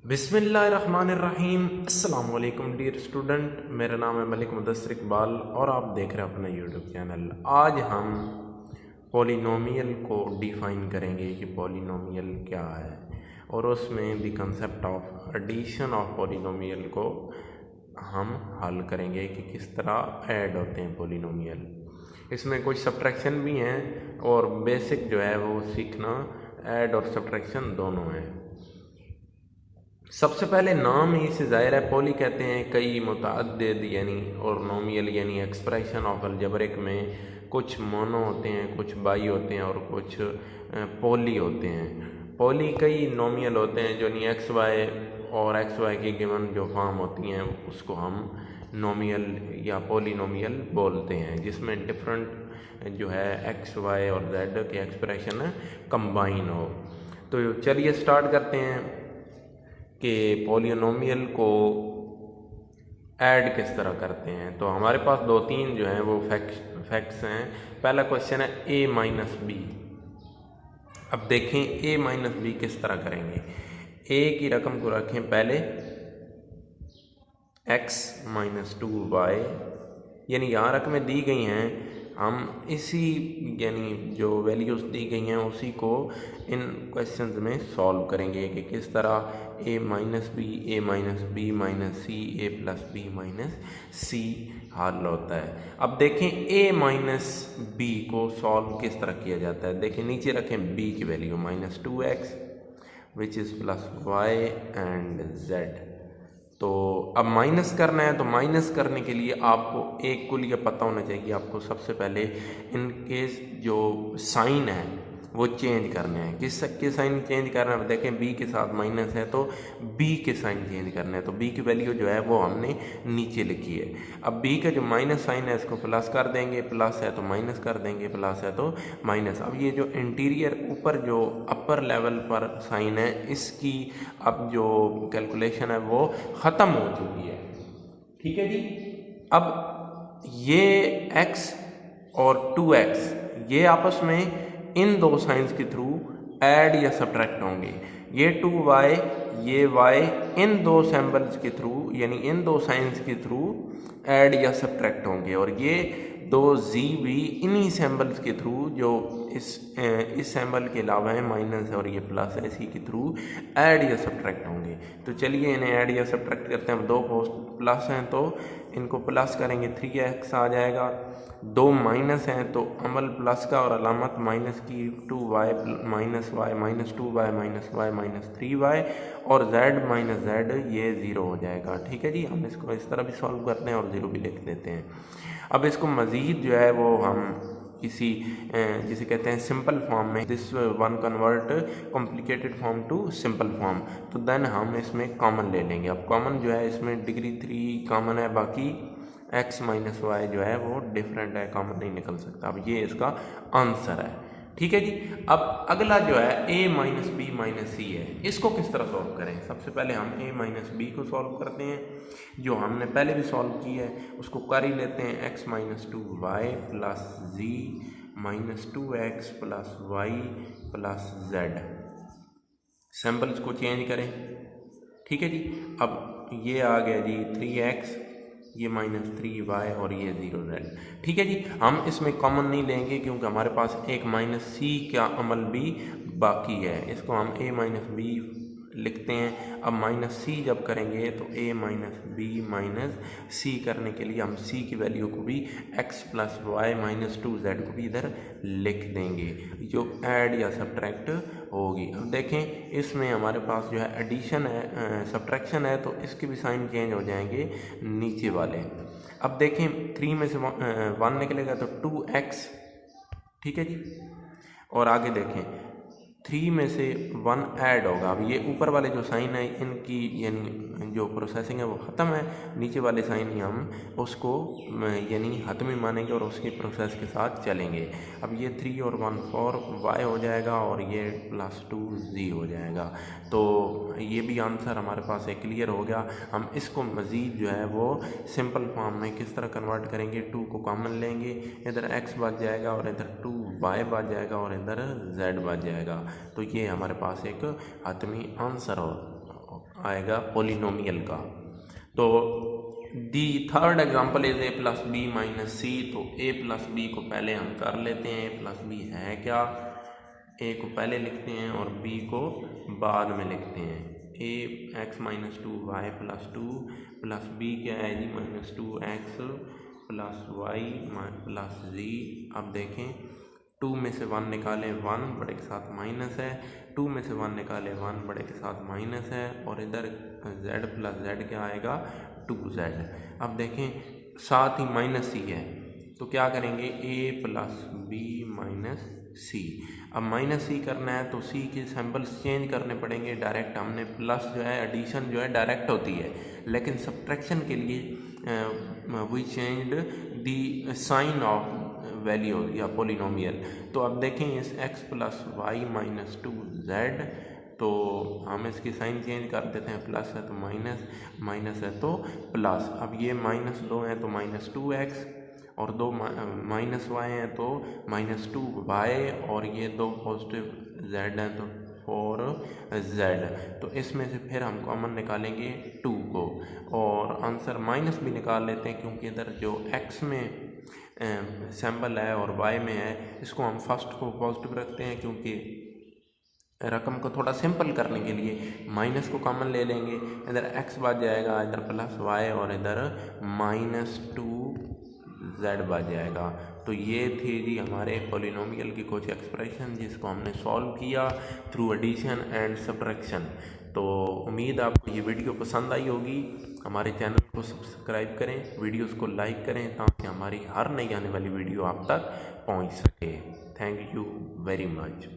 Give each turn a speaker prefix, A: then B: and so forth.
A: बिस्मिल्लाहिर्रहमानिर्रहीम। अस्सलाम वालेकुम डियर स्टूडेंट, मेरा नाम है मलिक मुदस्सिर इकबाल और आप देख रहे हैं अपना यूट्यूब चैनल। आज हम पॉलिनोमियल को डिफ़ाइन करेंगे कि पॉलिनोमियल क्या है और उसमें the concept of addition of polynomial को हम हल करेंगे कि किस तरह ऐड होते हैं पॉलिनोमियल। इसमें कुछ सब्ट्रैक्शन भी हैं और बेसिक जो है वो सीखना, ऐड और सब्ट्रैक्शन दोनों हैं। सबसे पहले नाम ही से ज़ाहिर है, पॉली कहते हैं कई, मुतअद्दिद यानी, और नोमियल यानी एक्सप्रेशन ऑफ अलजबरिक में कुछ मोनो होते हैं, कुछ बाई होते हैं और कुछ पॉली होते हैं। पॉली कई नोमियल होते हैं जो नहीं एक्स वाई और एक्स वाई की गिवन जो फॉर्म होती हैं उसको हम नोमियल या पॉलिनोमियल बोलते हैं, जिसमें डिफरेंट जो है एक्स वाई और जेड के एक्सप्रेशन कंबाइन हो। तो चलिए स्टार्ट करते हैं कि पॉलिनोमियल को ऐड किस तरह करते हैं। तो हमारे पास दो तीन जो हैं वो फैक्ट्स हैं। पहला क्वेश्चन है a माइनस बी। अब देखें a माइनस बी किस तरह करेंगे। a की रकम को रखें पहले x माइनस 2y, यानी यहाँ रकमें दी गई हैं, हम इसी यानी जो वैल्यूज़ दी गई हैं उसी को इन क्वेश्चंस में सॉल्व करेंगे कि किस तरह a minus b, a minus b minus c, a plus b minus c हल होता है। अब देखें a माइनस बी को सॉल्व किस तरह किया जाता है। देखें नीचे रखें b की value minus 2x which is plus y and z। तो अब माइनस करना है, तो माइनस करने के लिए आपको एक कुल ये पता होना चाहिए। आपको सबसे पहले इनके जो साइन है वो चेंज करने हैं। किस के साइन चेंज करना है, देखें b के साथ माइनस है तो b के साइन चेंज करना है। तो b की वैल्यू जो है वो हमने नीचे लिखी है। अब b का जो माइनस साइन है इसको प्लस कर देंगे, प्लस है तो माइनस कर देंगे, प्लस है तो माइनस। अब ये जो इंटीरियर ऊपर जो अपर लेवल पर साइन है इसकी अब जो कैलकुलेशन है वो ख़त्म हो चुकी है। ठीक है जी। अब ये x और 2x ये आपस में इन दो साइंस के थ्रू ऐड या सब्ट्रैक्ट होंगे। ये 2y ये y इन दो सिंबल्स के थ्रू यानी इन दो साइंस के थ्रू ऐड या सब्ट्रैक्ट होंगे, और ये दो z भी इन्हीं सिंबल्स के थ्रू जो इस सिंबल के अलावा है माइनस और ये प्लस है इसी के थ्रू ऐड या सब्ट्रैक्ट होंगे। तो चलिए इन्हें ऐड या सब्ट्रैक्ट करते हैं। दो प्लस हैं तो इनको प्लस करेंगे 3x आ जाएगा। दो माइनस हैं तो अमल प्लस का और अलामत माइनस की, 2y minus Y minus 2y minus Y minus 3y और z माइनस z ये 0 हो जाएगा। ठीक है जी। हम इसको इस तरह भी सॉल्व करते हैं और 0 भी लिख देते हैं। अब इसको मज़ीद जो है वो हम इसी जिसे कहते हैं सिंपल फॉर्म में, this one convert complicated form to simple form, तो देन हम इसमें कॉमन ले लेंगे। अब कॉमन जो है इसमें डिग्री 3 कॉमन है, बाकी x माइनस वाई जो है वो डिफरेंट है, कॉमन नहीं निकल सकता। अब ये इसका आंसर है। ठीक है जी। अब अगला जो है a माइनस बी माइनस सी है, इसको किस तरह सॉल्व करें। सबसे पहले हम a माइनस बी को सॉल्व करते हैं जो हमने पहले भी सॉल्व की है, उसको कर ही लेते हैं। x minus 2y plus z minus 2x plus y plus z। Symbols को चेंज करें। ठीक है जी। अब ये आ गया जी 3x, ये माइनस 3y और ये 0z। ठीक है जी। हम इसमें कॉमन नहीं लेंगे क्योंकि हमारे पास एक माइनस सी का अमल भी बाकी है। इसको हम a माइनस बी लिखते हैं। अब माइनस सी जब करेंगे तो a माइनस बी माइनस सी करने के लिए हम c की वैल्यू को भी x plus Y minus 2z को भी इधर लिख देंगे जो ऐड या सब्ट्रैक्ट होगी। अब देखें इसमें हमारे पास जो है एडिशन है, सब्ट्रैक्शन है, तो इसके भी साइन चेंज हो जाएंगे नीचे वाले। अब देखें 3 में से 1 निकलेगा तो 2x। ठीक है जी। और आगे देखें 3 में से 1 ऐड होगा। अब ये ऊपर वाले जो साइन है इनकी यानी जो प्रोसेसिंग है वो ख़त्म है, नीचे वाले साइन ही हम उसको यानी हतमी मानेंगे और उसकी प्रोसेस के साथ चलेंगे। अब ये 3 और 1 4 y हो जाएगा और ये प्लस 2 z हो जाएगा। तो ये भी आंसर हमारे पास एक क्लियर हो गया। हम इसको मज़ीद जो है वो सिंपल फॉर्म में किस तरह कन्वर्ट करेंगे, 2 को कॉमन लेंगे, इधर x बच जाएगा और इधर 2y बच जाएगा और इधर z बच जाएगा। तो ये हमारे पास एक हतमी आंसर आएगा पोलिनोमियल का। तो the third example is a plus b minus c. तो ए प्लस बी को पहले हम कर लेते हैं। ए प्लस बी है क्या, ए को पहले लिखते हैं और बी को बाद में लिखते हैं। A x minus two y plus two plus b क्या है g minus two x plus y plus g. अब देखें 2 में से 1 निकालें 1 बड़े के साथ माइनस है, 2 में से 1 निकालें 1 बड़े के साथ माइनस है, और इधर z प्लस z क्या आएगा 2z। अब देखें साथ ही माइनस सी है तो क्या करेंगे a प्लस बी माइनस सी। अब माइनस सी करना है तो सी के सिंबल्स चेंज करने पड़ेंगे डायरेक्ट। हमने प्लस जो है एडिशन जो है डायरेक्ट होती है, लेकिन सब्ट्रैक्शन के लिए we changed the sign of value या पोलिनोमियल। तो अब देखें इस x plus Y minus two Z, तो हम इसकी साइन चेंज कर देते हैं। प्लस है तो माइनस, माइनस है तो प्लस। अब ये माइनस 2 है तो माइनस 2x, और 2 माइनस वाई है तो माइनस 2y, और ये 2 पॉजिटिव z हैं तो 4z। तो इसमें से फिर हम कॉमन निकालेंगे 2 को, और आंसर माइनस भी निकाल लेते हैं क्योंकि इधर जो x में सिंबल है और y में है, इसको हम फर्स्ट को पॉजिटिव रखते हैं क्योंकि रकम को थोड़ा सिंपल करने के लिए माइनस को कॉमन ले लेंगे। इधर x बच जाएगा, इधर प्लस y, और इधर माइनस 2z बच जाएगा। तो ये थी जी हमारे पोलिनोमियल की कुछ एक्सप्रेशन जिसको हमने सॉल्व किया थ्रू एडिशन एंड सब्ट्रैक्शन। तो उम्मीद आपको ये वीडियो पसंद आई होगी। हमारे चैनल को सब्सक्राइब करें, वीडियोस को लाइक करें ताकि हमारी हर नई आने वाली वीडियो आप तक पहुंच सके। Thank you very much.